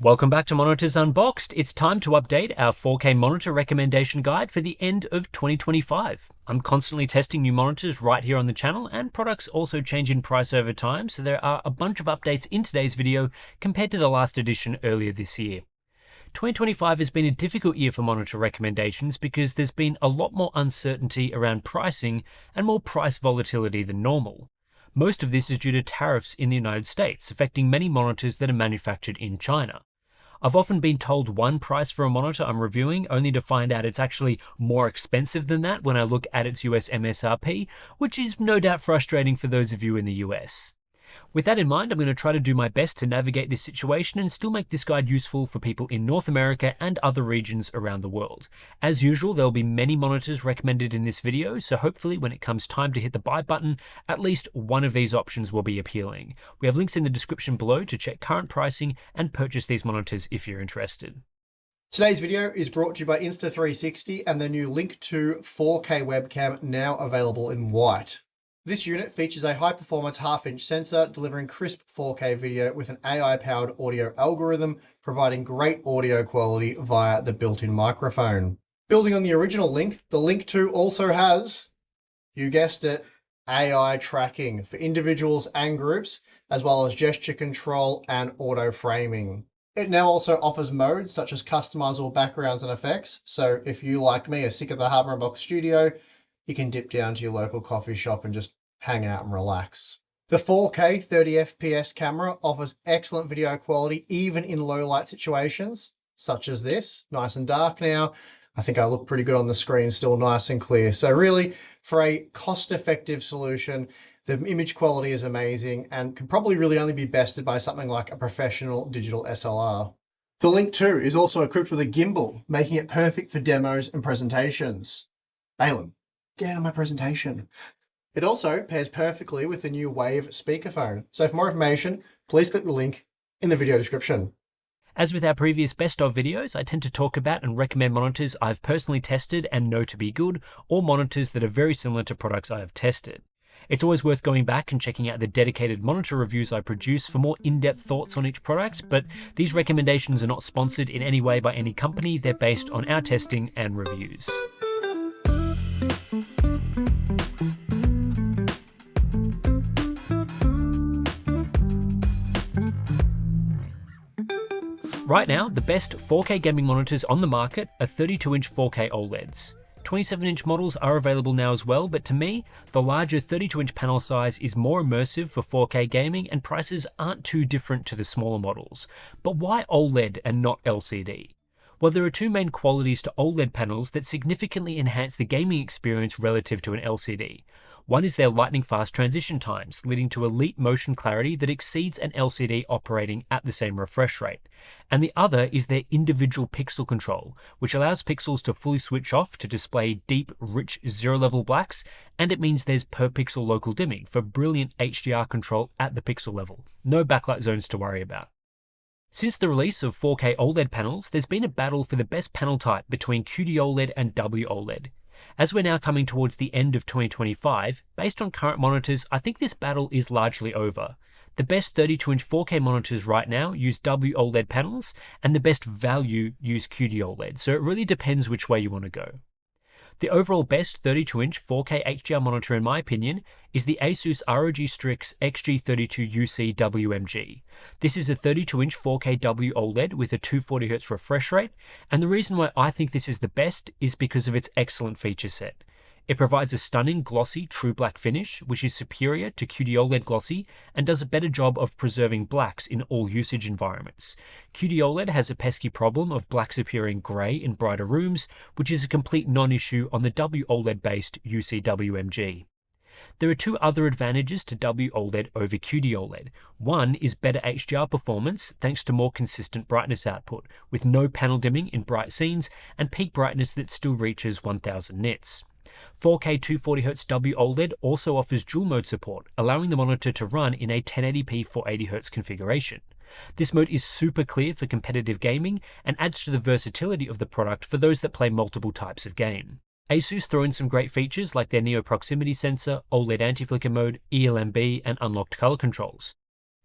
Welcome back to Monitors Unboxed. It's time to update our 4K monitor recommendation guide for the end of 2025. I'm constantly testing new monitors right here on the channel, and products also change in price over time, so there are a bunch of updates in today's video compared to the last edition earlier this year. 2025 has been a difficult year for monitor recommendations because there's been a lot more uncertainty around pricing and more price volatility than normal. Most of this is due to tariffs in the United States, affecting many monitors that are manufactured in China. I've often been told one price for a monitor I'm reviewing, only to find out it's actually more expensive than that when I look at its US MSRP, which is no doubt frustrating for those of you in the US. With that in mind, I'm going to try to do my best to navigate this situation and still make this guide useful for people in North America and other regions around the world. As usual, there will be many monitors recommended in this video, so hopefully when it comes time to hit the buy button, at least one of these options will be appealing. We have links in the description below to check current pricing and purchase these monitors if you're interested. Today's video is brought to you by Insta360 and the new Link 2 4K webcam now available in white. This unit features a high-performance half-inch sensor delivering crisp 4K video with an AI-powered audio algorithm, providing great audio quality via the built-in microphone. Building on the original Link, the Link 2 also has, you guessed it, AI tracking for individuals and groups, as well as gesture control and auto framing. It now also offers modes such as customizable backgrounds and effects, so if you, like me, are sick of the hardware box studio, you can dip down to your local coffee shop and just hang out and relax. The 4K 30 FPS camera offers excellent video quality even in low light situations, such as this. Nice and dark now. I think I look pretty good on the screen, still nice and clear. So really, for a cost-effective solution, the image quality is amazing and can probably really only be bested by something like a professional digital SLR. The Link 2 is also equipped with a gimbal, making it perfect for demos and presentations. Balin, get out of my presentation. It also pairs perfectly with the new Wave speakerphone. So for more information, please click the link in the video description. As with our previous best of videos, I tend to talk about and recommend monitors I've personally tested and know to be good, or monitors that are very similar to products I have tested. It's always worth going back and checking out the dedicated monitor reviews I produce for more in-depth thoughts on each product, but these recommendations are not sponsored in any way by any company. They're based on our testing and reviews. Right now, the best 4K gaming monitors on the market are 32-inch 4K OLEDs. 27-inch models are available now as well, but to me, the larger 32-inch panel size is more immersive for 4K gaming and prices aren't too different to the smaller models. But why OLED and not LCD? Well, there are two main qualities to OLED panels that significantly enhance the gaming experience relative to an LCD. One is their lightning-fast transition times, leading to elite motion clarity that exceeds an LCD operating at the same refresh rate. And the other is their individual pixel control, which allows pixels to fully switch off to display deep, rich zero-level blacks, and it means there's per-pixel local dimming for brilliant HDR control at the pixel level. No backlight zones to worry about. Since the release of 4K OLED panels, there's been a battle for the best panel type between QD-OLED and WOLED. As we're now coming towards the end of 2025, based on current monitors, I think this battle is largely over. The best 32-inch 4K monitors right now use WOLED panels, and the best value use QD-OLED, so it really depends which way you want to go. The overall best 32-inch 4K HDR monitor, in my opinion, is the Asus ROG Strix XG32UC WMG. This is a 32-inch 4K WOLED with a 240Hz refresh rate, and the reason why I think this is the best is because of its excellent feature set. It provides a stunning glossy true black finish, which is superior to QD-OLED glossy and does a better job of preserving blacks in all usage environments. QD-OLED has a pesky problem of blacks appearing grey in brighter rooms, which is a complete non-issue on the WOLED-based UC-WMG. There are two other advantages to WOLED over QD-OLED. One is better HDR performance thanks to more consistent brightness output, with no panel dimming in bright scenes and peak brightness that still reaches 1000 nits. 4K 240Hz WOLED also offers dual mode support, allowing the monitor to run in a 1080p 480Hz configuration. This mode is super clear for competitive gaming and adds to the versatility of the product for those that play multiple types of game. Asus throw in some great features like their Neo proximity sensor, OLED anti-flicker mode, ELMB, and unlocked color controls.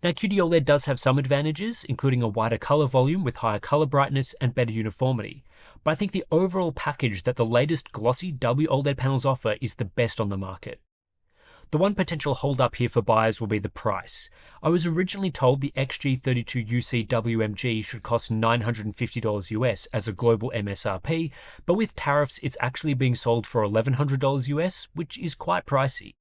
Now, QD-OLED does have some advantages, including a wider color volume with higher color brightness and better uniformity, but I think the overall package that the latest glossy WOLED panels offer is the best on the market. The one potential hold-up here for buyers will be the price. I was originally told the XG32UC WMG should cost $950 US as a global MSRP, but with tariffs it's actually being sold for $1,100 US, which is quite pricey.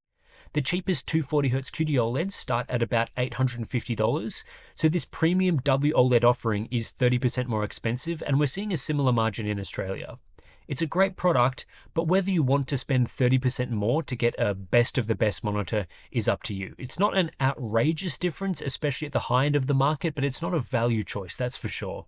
The cheapest 240Hz QD OLEDs start at about $850, so this premium WOLED offering is 30% more expensive, and we're seeing a similar margin in Australia. It's a great product, but whether you want to spend 30% more to get a best of the best monitor is up to you. It's not an outrageous difference, especially at the high end of the market, but it's not a value choice, that's for sure.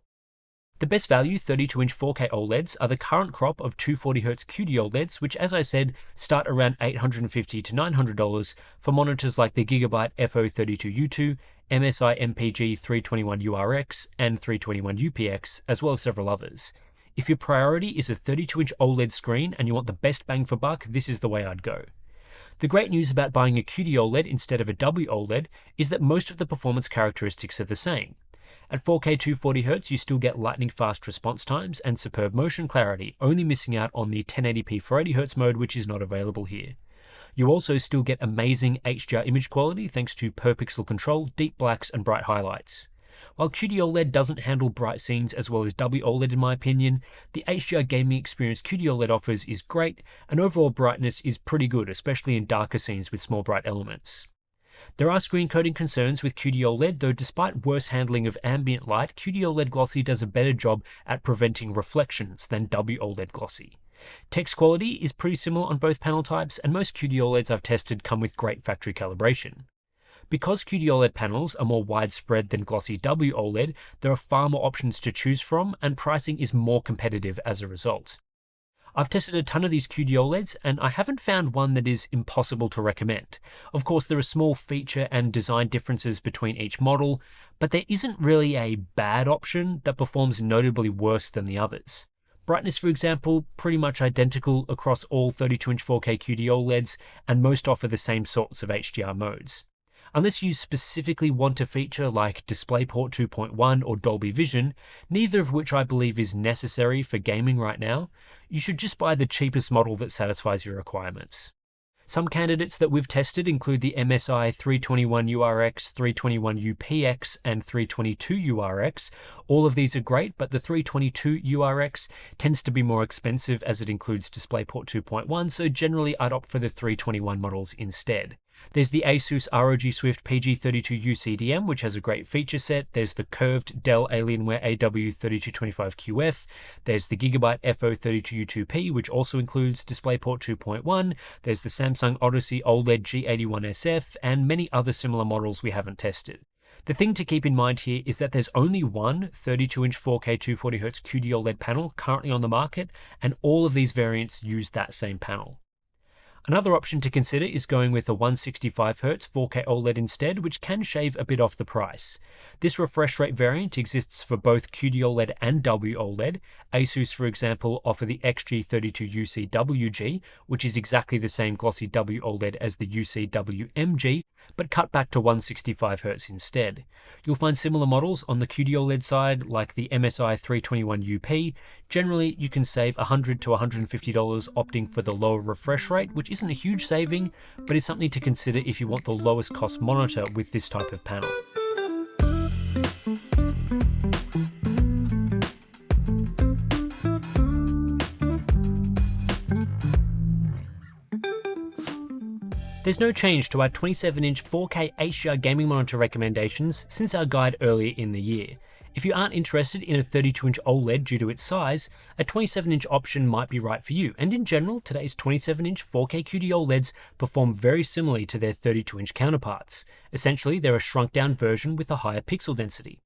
The best value 32-inch 4K OLEDs are the current crop of 240Hz QD OLEDs, which, as I said, start around $850 to $900 for monitors like the Gigabyte FO32U2, MSI MPG 321URX, and 321UPX, as well as several others. If your priority is a 32-inch OLED screen and you want the best bang for buck, this is the way I'd go. The great news about buying a QD OLED instead of a WOLED is that most of the performance characteristics are the same. At 4K 240Hz, you still get lightning fast response times and superb motion clarity, only missing out on the 1080p 480Hz mode, which is not available here. You also still get amazing HDR image quality thanks to per pixel control, deep blacks, and bright highlights. While QD OLED doesn't handle bright scenes as well as WOLED in my opinion, the HDR gaming experience QD OLED offers is great, and overall brightness is pretty good, especially in darker scenes with small bright elements. There are screen coating concerns with QD OLED, though despite worse handling of ambient light, QD OLED Glossy does a better job at preventing reflections than WOLED Glossy. Text quality is pretty similar on both panel types, and most QD OLEDs I've tested come with great factory calibration. Because QD OLED panels are more widespread than glossy WOLED, there are far more options to choose from, and pricing is more competitive as a result. I've tested a ton of these QD OLEDs, and I haven't found one that is impossible to recommend. Of course, there are small feature and design differences between each model, but there isn't really a bad option that performs notably worse than the others. Brightness, for example, pretty much identical across all 32-inch 4K QD OLEDs, and most offer the same sorts of HDR modes. Unless you specifically want a feature like DisplayPort 2.1 or Dolby Vision, neither of which I believe is necessary for gaming right now, you should just buy the cheapest model that satisfies your requirements. Some candidates that we've tested include the MSI 321URX, 321UPX, and 322URX. All of these are great, but the 322URX tends to be more expensive as it includes DisplayPort 2.1, so generally I'd opt for the 321 models instead. There's the Asus ROG Swift PG32U CDM, which has a great feature set. There's the curved Dell Alienware AW3225QF. There's the Gigabyte FO32U2P, which also includes DisplayPort 2.1. There's the Samsung Odyssey OLED G81SF, and many other similar models we haven't tested. The thing to keep in mind here is that there's only one 32-inch 4K 240Hz QD OLED panel currently on the market, and all of these variants use that same panel. Another option to consider is going with a 165Hz 4K OLED instead, which can shave a bit off the price. This refresh rate variant exists for both QD OLED and WOLED. Asus, for example, offer the XG32UC WG, which is exactly the same glossy WOLED as the UC WMG, but cut back to 165Hz instead. You'll find similar models on the QD OLED side, like the MSI 321UP. Generally, you can save $100 to $150 opting for the lower refresh rate, which isn't a huge saving, but is something to consider if you want the lowest cost monitor with this type of panel. There's no change to our 27-inch 4K HDR gaming monitor recommendations since our guide earlier in the year. If you aren't interested in a 32-inch OLED due to its size, a 27-inch option might be right for you, and in general, today's 27-inch 4K QD OLEDs perform very similarly to their 32-inch counterparts. Essentially, they're a shrunk-down version with a higher pixel density.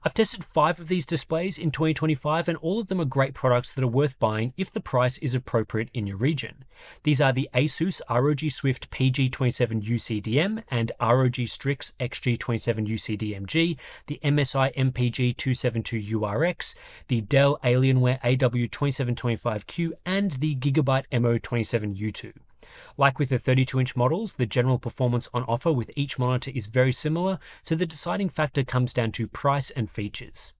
I've tested 5 of these displays in 2025, and all of them are great products that are worth buying if the price is appropriate in your region. These are the Asus ROG Swift PG27UCDM and ROG Strix XG27UCDMG, the MSI MPG 272URX, the Dell Alienware AW2725Q, and the Gigabyte MO27U2. Like with the 32-inch models, the general performance on offer with each monitor is very similar, so the deciding factor comes down to price and features.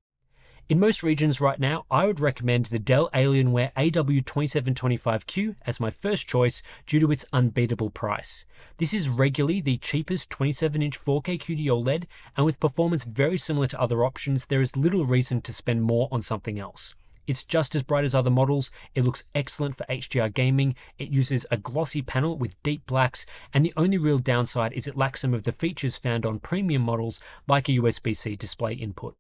In most regions right now, I would recommend the Dell Alienware AW2725Q as my first choice due to its unbeatable price. This is regularly the cheapest 27-inch 4K QD OLED, and with performance very similar to other options, there is little reason to spend more on something else. It's just as bright as other models, it looks excellent for HDR gaming, it uses a glossy panel with deep blacks, and the only real downside is it lacks some of the features found on premium models like a USB-C display input.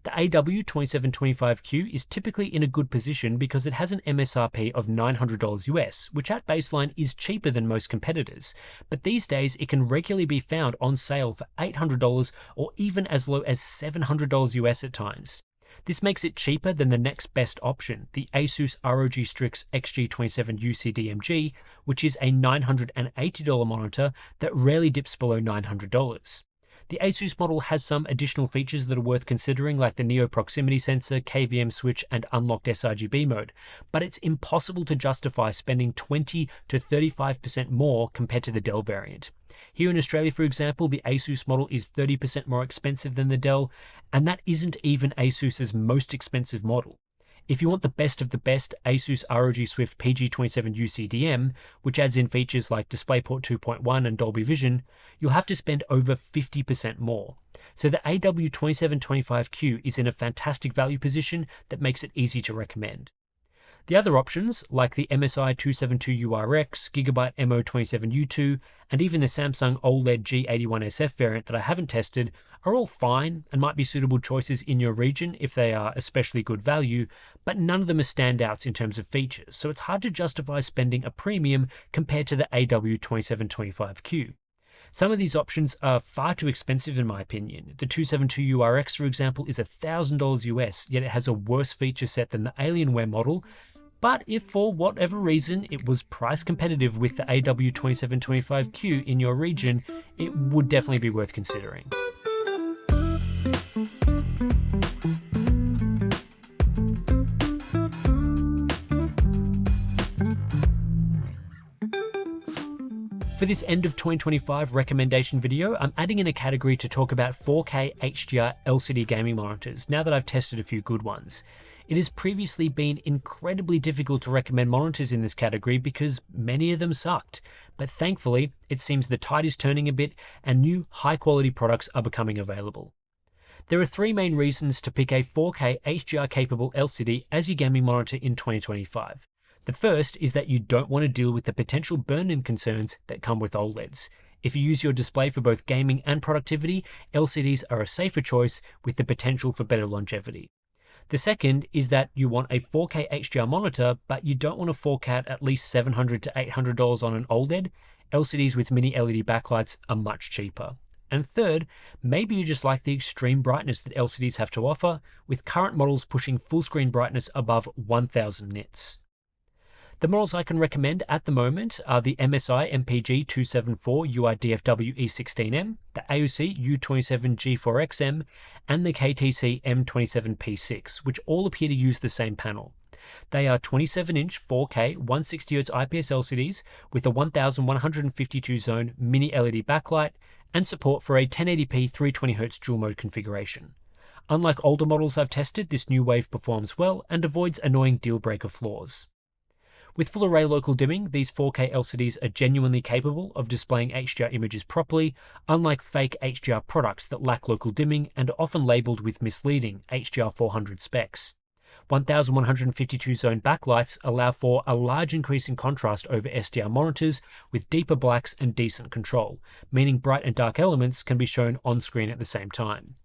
The AW2725Q is typically in a good position because it has an MSRP of $900 US, which at baseline is cheaper than most competitors, but these days it can regularly be found on sale for $800 or even as low as $700 US at times. This makes it cheaper than the next best option, the Asus ROG Strix XG27 UCDMG, which is a $980 monitor that rarely dips below $900. The Asus model has some additional features that are worth considering, like the Neo proximity sensor, KVM switch, and unlocked sRGB mode, but it's impossible to justify spending 20 to 35% more compared to the Dell variant. Here in Australia, for example, the Asus model is 30% more expensive than the Dell, and that isn't even Asus's most expensive model. If you want the best of the best Asus ROG Swift PG27 UCDM, which adds in features like DisplayPort 2.1 and Dolby Vision, you'll have to spend over 50% more. So the AW2725Q is in a fantastic value position that makes it easy to recommend. The other options, like the MSI 272URX, Gigabyte MO27U2, and even the Samsung OLED G81SF variant that I haven't tested, are all fine and might be suitable choices in your region if they are especially good value, but none of them are standouts in terms of features, so it's hard to justify spending a premium compared to the AW2725Q. Some of these options are far too expensive in my opinion. The 272URX, for example, is $1,000 US, yet it has a worse feature set than the Alienware model. But if for whatever reason it was price competitive with the AW2725Q in your region, it would definitely be worth considering. For this end of 2025 recommendation video, I'm adding in a category to talk about 4K HDR LCD gaming monitors, now that I've tested a few good ones. It has previously been incredibly difficult to recommend monitors in this category because many of them sucked, but thankfully it seems the tide is turning a bit and new high quality products are becoming available. There are three main reasons to pick a 4K HDR capable LCD as your gaming monitor in 2025. The first is that you don't want to deal with the potential burn-in concerns that come with OLEDs. If you use your display for both gaming and productivity, LCDs are a safer choice with the potential for better longevity. The second is that you want a 4K HDR monitor, but you don't want to fork out at least $700 to $800 on an OLED. LCDs with mini LED backlights are much cheaper. And third, maybe you just like the extreme brightness that LCDs have to offer, with current models pushing full screen brightness above 1000 nits. The models I can recommend at the moment are the MSI MPG 274 UR-DFW E16M, the AOC U27 G4XM, and the KTC M27P6, which all appear to use the same panel. They are 27-inch 4K 160Hz IPS LCDs with a 1152 zone mini LED backlight and support for a 1080p 320Hz dual mode configuration. Unlike older models I've tested, this new wave performs well and avoids annoying deal breaker flaws. With full array local dimming, these 4K LCDs are genuinely capable of displaying HDR images properly, unlike fake HDR products that lack local dimming and are often labeled with misleading HDR 400 specs. 1152 zone backlights allow for a large increase in contrast over SDR monitors with deeper blacks and decent control, meaning bright and dark elements can be shown on screen at the same time.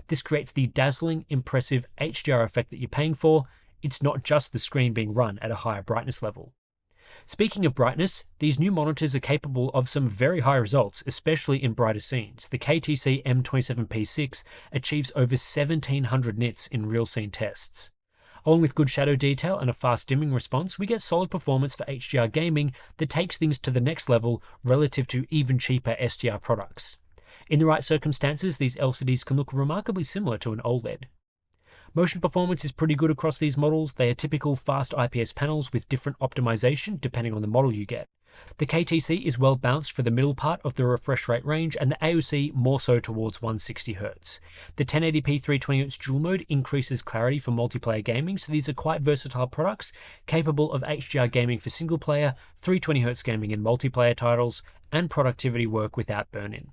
This creates the dazzling, impressive HDR effect that you're paying for. It's not just the screen being run at a higher brightness level. Speaking of brightness, these new monitors are capable of some very high results, especially in brighter scenes. The KTC M27P6 achieves over 1700 nits in real scene tests. Along with good shadow detail and a fast dimming response, we get solid performance for HDR gaming that takes things to the next level relative to even cheaper SDR products. In the right circumstances, these LCDs can look remarkably similar to an OLED. Motion performance is pretty good across these models. They are typical fast IPS panels with different optimization depending on the model you get. The KTC is well balanced for the middle part of the refresh rate range, and the AOC more so towards 160Hz. The 1080p 320Hz dual mode increases clarity for multiplayer gaming, so these are quite versatile products, capable of HDR gaming for single player, 320Hz gaming in multiplayer titles, and productivity work without burn-in.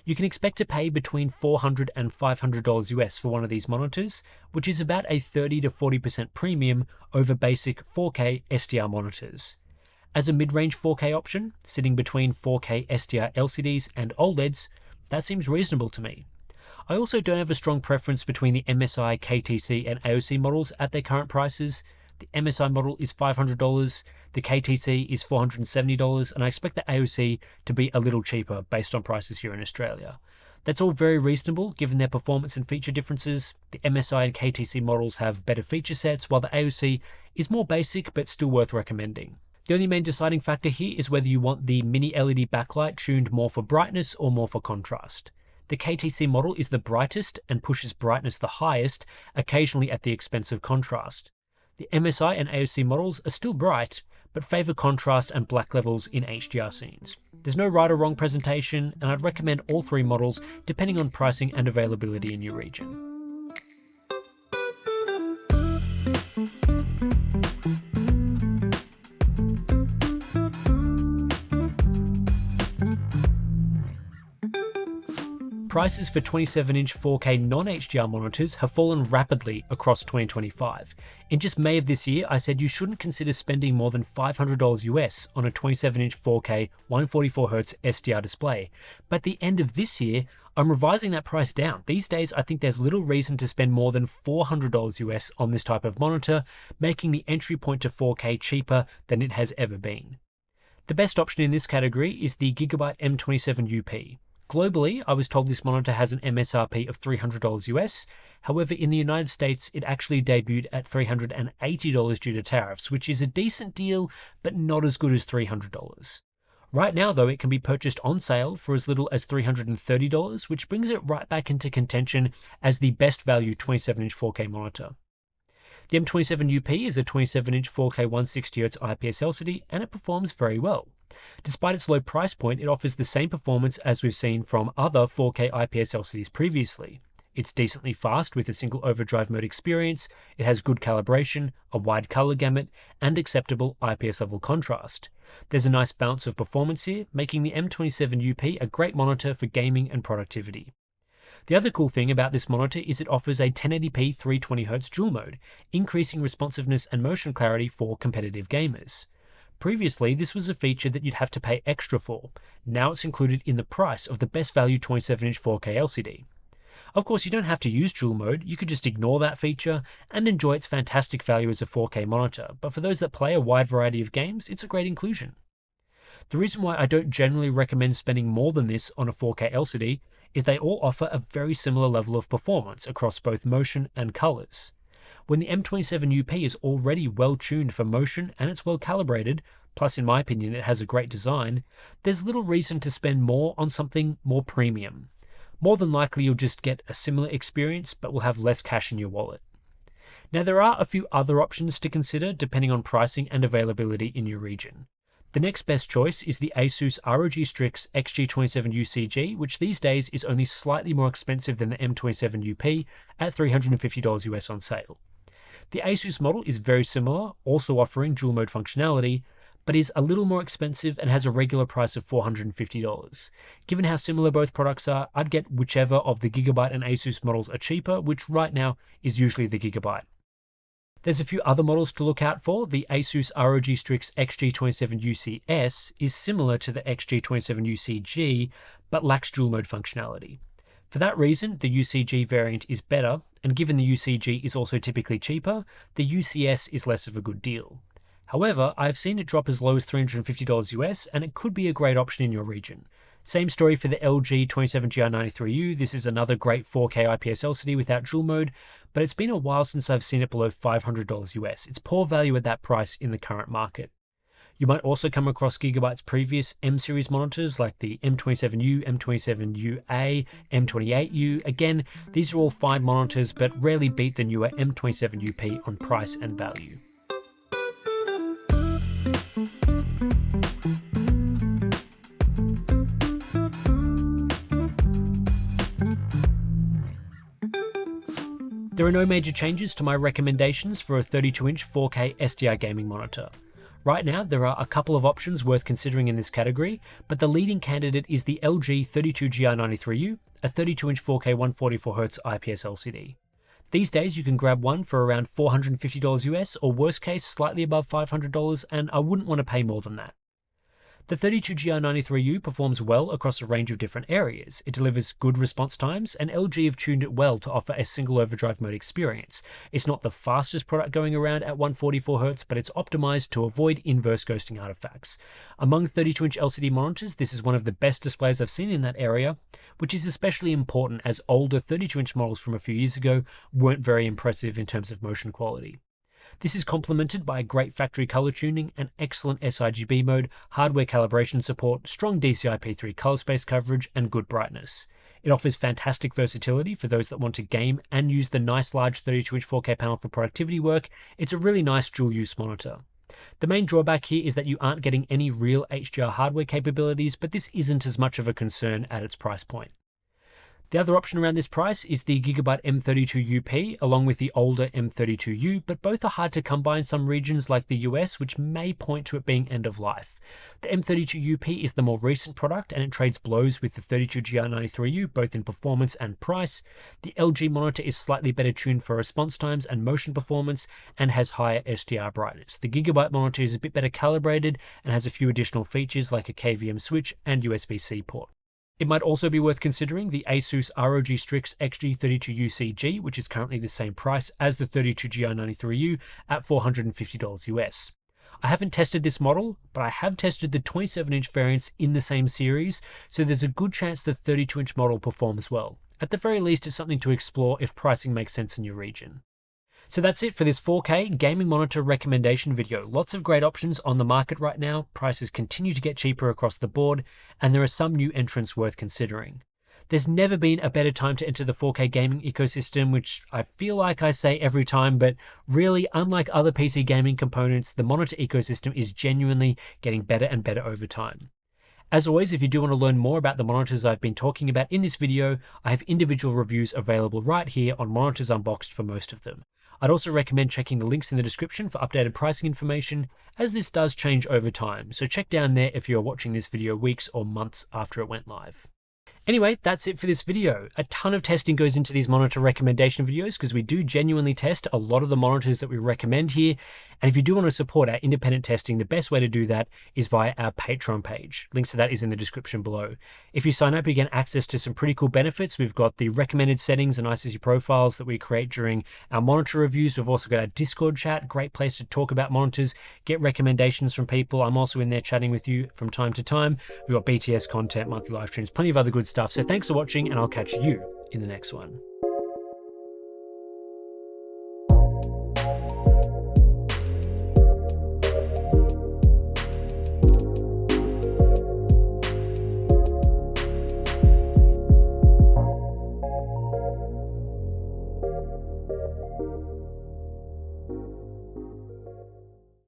You can expect to pay between $400 and $500 US for one of these monitors, which is about a 30 to 40% premium over basic 4K SDR monitors. As a mid-range 4K option, sitting between 4K SDR LCDs and OLEDs, that seems reasonable to me. I also don't have a strong preference between the MSI, KTC and AOC models at their current prices. The MSI model is $500, the KTC is $470, and I expect the AOC to be a little cheaper based on prices here in Australia. That's all very reasonable given their performance and feature differences. The MSI and KTC models have better feature sets, while the AOC is more basic but still worth recommending. The only main deciding factor here is whether you want the mini LED backlight tuned more for brightness or more for contrast. The KTC model is the brightest and pushes brightness the highest, occasionally at the expense of contrast. The MSI and AOC models are still bright, but favour contrast and black levels in HDR scenes. There's no right or wrong presentation, and I'd recommend all three models depending on pricing and availability in your region. Prices for 27-inch 4K non-HDR monitors have fallen rapidly across 2025. In just May of this year, I said you shouldn't consider spending more than $500 US on a 27-inch 4K 144Hz SDR display. But at the end of this year, I'm revising that price down. These days, I think there's little reason to spend more than $400 US on this type of monitor, making the entry point to 4K cheaper than it has ever been. The best option in this category is the Gigabyte M27 UP. Globally, I was told this monitor has an MSRP of $300 US. However, in the United States, it actually debuted at $380 due to tariffs, which is a decent deal, but not as good as $300. Right now, though, it can be purchased on sale for as little as $330, which brings it right back into contention as the best value 27-inch 4K monitor. The M27 UP is a 27-inch 4K 160Hz IPS LCD, and it performs very well. Despite its low price point, it offers the same performance as we've seen from other 4K IPS LCDs previously. It's decently fast with a single overdrive mode experience, it has good calibration, a wide color gamut, and acceptable IPS level contrast. There's a nice balance of performance here, making the M27 UP a great monitor for gaming and productivity. The other cool thing about this monitor is it offers a 1080p 320Hz dual mode, increasing responsiveness and motion clarity for competitive gamers. Previously, this was a feature that you'd have to pay extra for. Now it's included in the price of the best value 27-inch 4K LCD. Of course, you don't have to use dual mode, you could just ignore that feature and enjoy its fantastic value as a 4K monitor, but for those that play a wide variety of games, it's a great inclusion. The reason why I don't generally recommend spending more than this on a 4K LCD is they all offer a very similar level of performance across both motion and colors. When the M27 UP is already well tuned for motion and it's well calibrated, plus in my opinion it has a great design, there's little reason to spend more on something more premium. More than likely you'll just get a similar experience but will have less cash in your wallet. Now there are a few other options to consider depending on pricing and availability in your region. The next best choice is the Asus ROG Strix XG27 UCG, which these days is only slightly more expensive than the M27 UP at $350 US on sale. The Asus model is very similar, also offering dual mode functionality, but is a little more expensive and has a regular price of $450. Given how similar both products are, I'd get whichever of the Gigabyte and Asus models are cheaper, which right now is usually the Gigabyte. There's a few other models to look out for. The Asus ROG Strix XG27 UCS is similar to the XG27 UCG, but lacks dual mode functionality. For that reason, the UCG variant is better, and given the UCG is also typically cheaper, the UCS is less of a good deal. However, I've seen it drop as low as $350 US, and it could be a great option in your region. Same story for the LG 27GR93U. This is another great 4K IPS LCD without dual mode, but it's been a while since I've seen it below $500 US. It's poor value at that price in the current market. You might also come across Gigabyte's previous M-series monitors like the M27U, M27UA, M28U. Again, these are all fine monitors, but rarely beat the newer M27UP on price and value. There are no major changes to my recommendations for a 32-inch 4K SDR gaming monitor. Right now, there are a couple of options worth considering in this category, but the leading candidate is the LG 32GR93U, a 32-inch 4K 144Hz IPS LCD. These days, you can grab one for around $450 US, or worst case, slightly above $500, and I wouldn't want to pay more than that. The 32GR93U performs well across a range of different areas. It delivers good response times, and LG have tuned it well to offer a single overdrive mode experience. It's not the fastest product going around at 144Hz, but it's optimized to avoid inverse ghosting artifacts. Among 32-inch LCD monitors, this is one of the best displays I've seen in that area, which is especially important as older 32-inch models from a few years ago weren't very impressive in terms of motion quality. This is complemented by great factory color tuning, an excellent sRGB mode, hardware calibration support, strong DCI-P3 color space coverage, and good brightness. It offers fantastic versatility for those that want to game and use the nice large 32-inch 4K panel for productivity work. It's a really nice dual-use monitor. The main drawback here is that you aren't getting any real HDR hardware capabilities, but this isn't as much of a concern at its price point. The other option around this price is the Gigabyte M32UP along with the older M32U, but both are hard to come by in some regions like the US, which may point to it being end of life. The M32UP is the more recent product and it trades blows with the 32GR93U both in performance and price. The LG monitor is slightly better tuned for response times and motion performance and has higher SDR brightness. The Gigabyte monitor is a bit better calibrated and has a few additional features like a KVM switch and USB-C port. It might also be worth considering the Asus ROG Strix XG32UCG, which is currently the same price as the 32GR93U at $450 US. I haven't tested this model, but I have tested the 27-inch variants in the same series, so there's a good chance the 32-inch model performs well. At the very least, it's something to explore if pricing makes sense in your region. So that's it for this 4K gaming monitor recommendation video. Lots of great options on the market right now, prices continue to get cheaper across the board, and there are some new entrants worth considering. There's never been a better time to enter the 4K gaming ecosystem, which I feel like I say every time, but really, unlike other PC gaming components, the monitor ecosystem is genuinely getting better and better over time. As always, if you do want to learn more about the monitors I've been talking about in this video, I have individual reviews available right here on Monitors Unboxed for most of them. I'd also recommend checking the links in the description for updated pricing information, as this does change over time, so check down there if you're watching this video weeks or months after it went live. Anyway, that's it for this video. A ton of testing goes into these monitor recommendation videos because we do genuinely test a lot of the monitors that we recommend here. And if you do want to support our independent testing, the best way to do that is via our Patreon page. Links to that is in the description below. If you sign up, you get access to some pretty cool benefits. We've got the recommended settings and ICC profiles that we create during our monitor reviews. We've also got our Discord chat, great place to talk about monitors, get recommendations from people. I'm also in there chatting with you from time to time. We've got BTS content, monthly live streams, plenty of other good stuff. So thanks for watching, and I'll catch you in the next one.